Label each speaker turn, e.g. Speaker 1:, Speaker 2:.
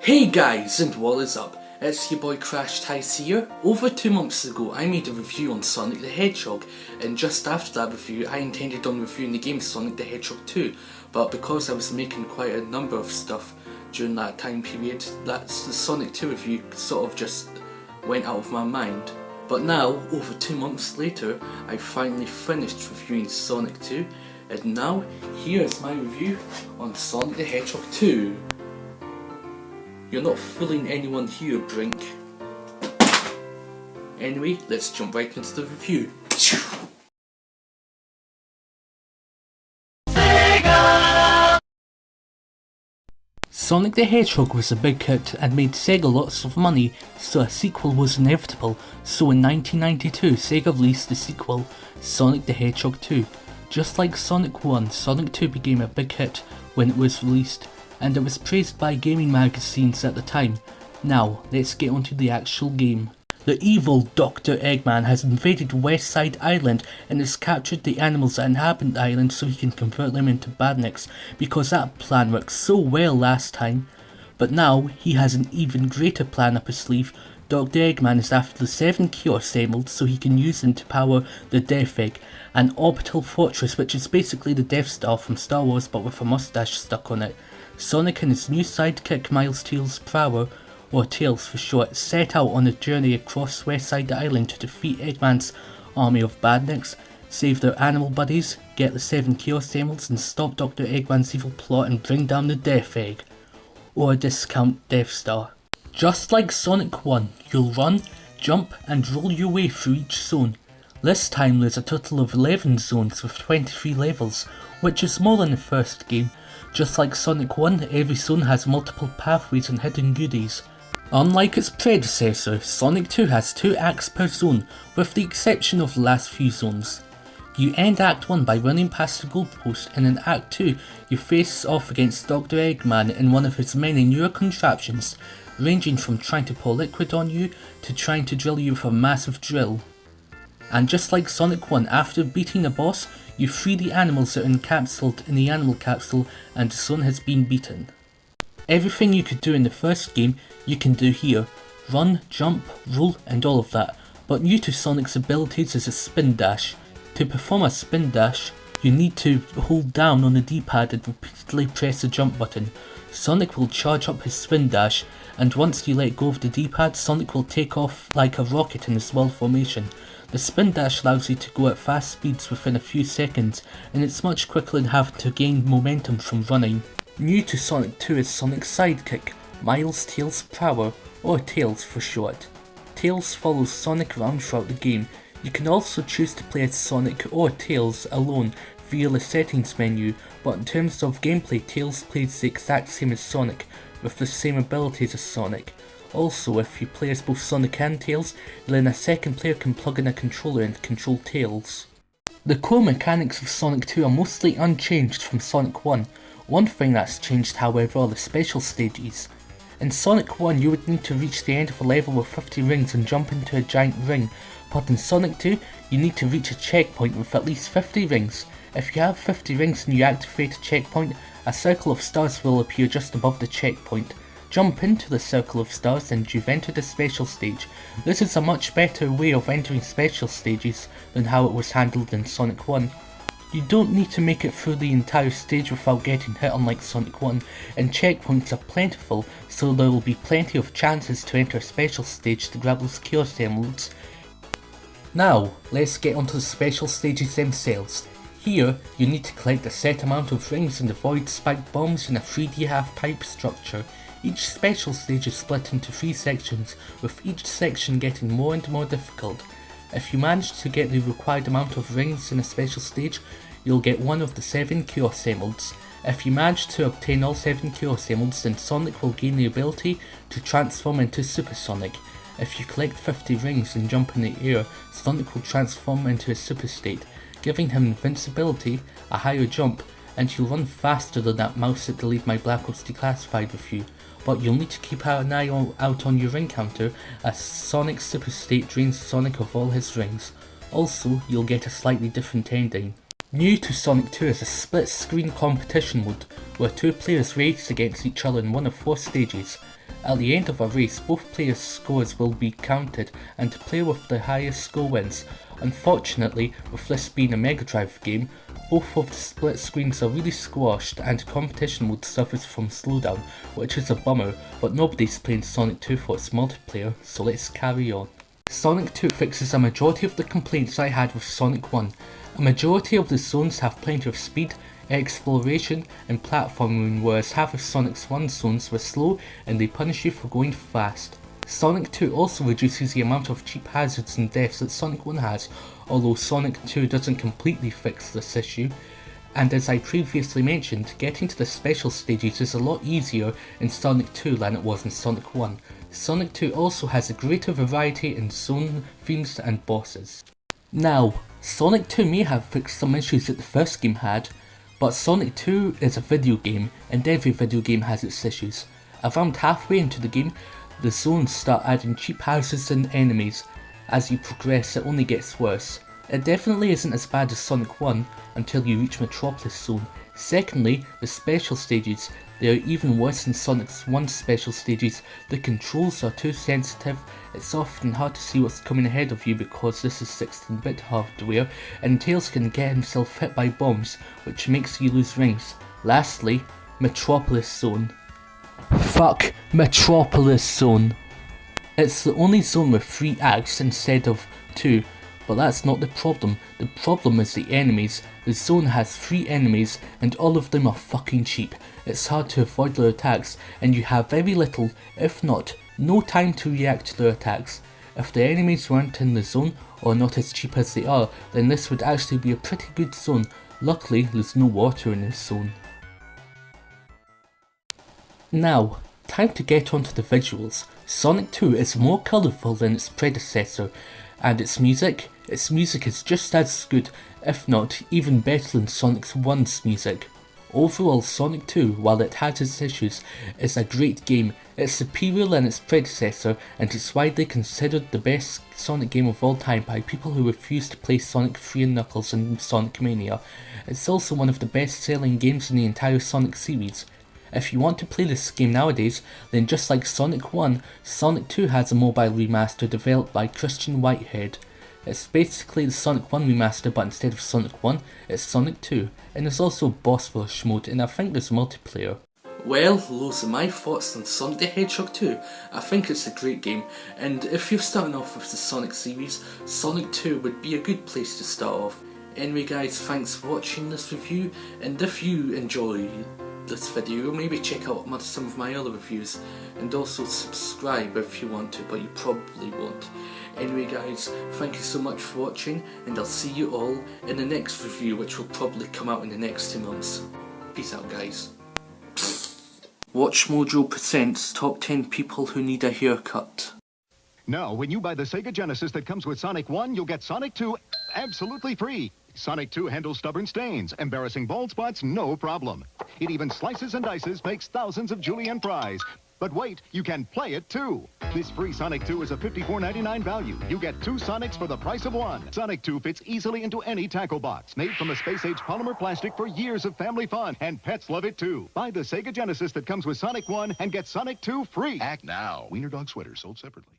Speaker 1: Hey guys, and what is up? It's your boy Crash Tice here. Over 2 months ago I made a review on Sonic the Hedgehog, and just after that review I intended on reviewing the game Sonic the Hedgehog 2, but because I was making quite a number of stuff during that time period, the Sonic 2 review sort of just went out of my mind. But now, over 2 months later, I finally finished reviewing Sonic 2, and now here's my review on Sonic the Hedgehog 2. You're not fooling anyone here, Brink. Anyway, let's jump right into the review. Sonic the Hedgehog was a big hit and made Sega lots of money, so a sequel was inevitable. So in 1992, Sega released the sequel, Sonic the Hedgehog 2. Just like Sonic 1, Sonic 2 became a big hit when it was released, and it was praised by gaming magazines at the time. Now, let's get onto the actual game. The evil Dr. Eggman has invaded West Side Island and has captured the animals that inhabit the island so he can convert them into badniks, because that plan worked so well last time. But now, he has an even greater plan up his sleeve. Dr. Eggman is after the 7 Chaos Emeralds so he can use them to power the Death Egg, an orbital fortress which is basically the Death Star from Star Wars but with a mustache stuck on it. Sonic and his new sidekick Miles Tails Prower, or Tails for short, set out on a journey across West Side Island to defeat Eggman's army of badniks, save their animal buddies, get the 7 Chaos Emeralds and stop Dr. Eggman's evil plot and bring down the Death Egg, or a discount Death Star. Just like Sonic 1, you'll run, jump and roll your way through each zone. This time there's a total of 11 zones with 23 levels, which is more than the first game. Just like Sonic 1, every zone has multiple pathways and hidden goodies. Unlike its predecessor, Sonic 2 has 2 acts per zone, with the exception of the last few zones. You end Act 1 by running past the goalpost, and in Act 2 you face off against Dr. Eggman in one of his many newer contraptions, ranging from trying to pour liquid on you to trying to drill you with a massive drill. And just like Sonic 1, after beating a boss, you free the animals that are encapsulated in the animal capsule and the zone has been beaten. Everything you could do in the first game, you can do here. Run, jump, roll and all of that. But new to Sonic's abilities is a spin dash. To perform a spin dash, you need to hold down on the D-pad and repeatedly press the jump button. Sonic will charge up his spin dash, and once you let go of the D-pad, Sonic will take off like a rocket in a swirl formation. The spin dash allows you to go at fast speeds within a few seconds, and it's much quicker than having to gain momentum from running. New to Sonic 2 is Sonic's sidekick, Miles Tails Prower, or Tails for short. Tails follows Sonic around throughout the game. You can also choose to play as Sonic or Tails alone via the settings menu, but in terms of gameplay, Tails plays the exact same as Sonic, with the same abilities as Sonic. Also, if you play as both Sonic and Tails, then a second player can plug in a controller and control Tails. The core mechanics of Sonic 2 are mostly unchanged from Sonic 1. One thing that's changed, however, are the special stages. In Sonic 1 you would need to reach the end of a level with 50 rings and jump into a giant ring, but in Sonic 2 you need to reach a checkpoint with at least 50 rings. If you have 50 rings and you activate a checkpoint, a circle of stars will appear just above the checkpoint. Jump into the circle of stars and you've entered a special stage. This is a much better way of entering special stages than how it was handled in Sonic 1. You don't need to make it through the entire stage without getting hit unlike Sonic 1, and checkpoints are plentiful, so there will be plenty of chances to enter a special stage to grab those Chaos Emeralds. Now, let's get onto the special stages themselves. Here, you need to collect a set amount of rings and avoid spiked bombs in a 3D half-pipe structure. Each special stage is split into 3 sections, with each section getting more and more difficult. If you manage to get the required amount of rings in a special stage, you'll get one of the 7 Chaos Emeralds. If you manage to obtain all 7 Chaos Emeralds, then Sonic will gain the ability to transform into Super Sonic. If you collect 50 rings and jump in the air, Sonic will transform into a Super State, giving him invincibility, a higher jump, and he'll run faster than that mouse that delayed my Black Ops Declassified review. But you'll need to keep an eye out on your ring counter, as Sonic's Super State drains Sonic of all his rings. Also, you'll get a slightly different ending. New to Sonic 2 is a split-screen competition mode where 2 players race against each other in one of 4 stages. At the end of a race, both players' scores will be counted and the player with the highest score wins. Unfortunately, with this being a Mega Drive game, both of the split screens are really squashed and competition mode suffers from slowdown, which is a bummer, but nobody's playing Sonic 2 for its multiplayer, so let's carry on. Sonic 2 fixes a majority of the complaints I had with Sonic 1. A majority of the zones have plenty of speed, exploration and platforming, whereas half of Sonic's 1 zones were slow and they punish you for going fast. Sonic 2 also reduces the amount of cheap hazards and deaths that Sonic 1 has, although Sonic 2 doesn't completely fix this issue. And as I previously mentioned, getting to the special stages is a lot easier in Sonic 2 than it was in Sonic 1. Sonic 2 also has a greater variety in zone themes and bosses. Now, Sonic 2 may have fixed some issues that the first game had, but Sonic 2 is a video game and every video game has its issues. Around halfway into the game, the zones start adding cheap houses and enemies. As you progress, it only gets worse. It definitely isn't as bad as Sonic 1 until you reach Metropolis Zone. Secondly, the special stages, they are even worse than Sonic's 1 special stages. The controls are too sensitive, it's often hard to see what's coming ahead of you because this is 16-bit hardware, and Tails can get himself hit by bombs, which makes you lose rings. Lastly, Metropolis Zone. Fuck Metropolis Zone. It's the only zone with 3 acts instead of 2. But that's not the problem. The problem is the enemies. The zone has 3 enemies and all of them are fucking cheap. It's hard to avoid their attacks and you have very little, if not, no time to react to their attacks. If the enemies weren't in the zone or not as cheap as they are, then this would actually be a pretty good zone. Luckily, there's no water in this zone. Now, time to get onto the visuals. Sonic 2 is more colourful than its predecessor, and its music is just as good, if not even better than Sonic 1's music. Overall, Sonic 2, while it has its issues, is a great game. It's superior than its predecessor, and it's widely considered the best Sonic game of all time by people who refuse to play Sonic 3 and Knuckles and Sonic Mania. It's also one of the best selling games in the entire Sonic series. If you want to play this game nowadays, then just like Sonic 1, Sonic 2 has a mobile remaster developed by Christian Whitehead. It's basically the Sonic 1 remaster, but instead of Sonic 1, it's Sonic 2, and there's also boss rush mode, and I think there's multiplayer. Well, those are my thoughts on Sonic the Hedgehog 2. I think it's a great game, and if you're starting off with the Sonic series, Sonic 2 would be a good place to start off. Anyway guys, thanks for watching this review, and if you enjoy this video, maybe check out some of my other reviews, and also subscribe if you want to, but you probably won't. Anyway guys, thank you so much for watching, and I'll see you all in the next review, which will probably come out in the next 2 months. Peace out guys. Watch Mojo presents Top 10 People Who Need a Haircut.
Speaker 2: Now, when you buy the Sega Genesis that comes with Sonic 1, you'll get Sonic 2 absolutely free. Sonic 2 handles stubborn stains, embarrassing bald spots, no problem. It even slices and dices, makes thousands of julienne fries. But wait, you can play it too. This free Sonic 2 is a $54.99 value. You get 2 Sonics for the price of 1. Sonic 2 fits easily into any tackle box. Made from a space-age polymer plastic for years of family fun, and pets love it too. Buy the Sega Genesis that comes with Sonic 1 and get Sonic 2 free. Act now. Wiener Dog Sweater sold separately.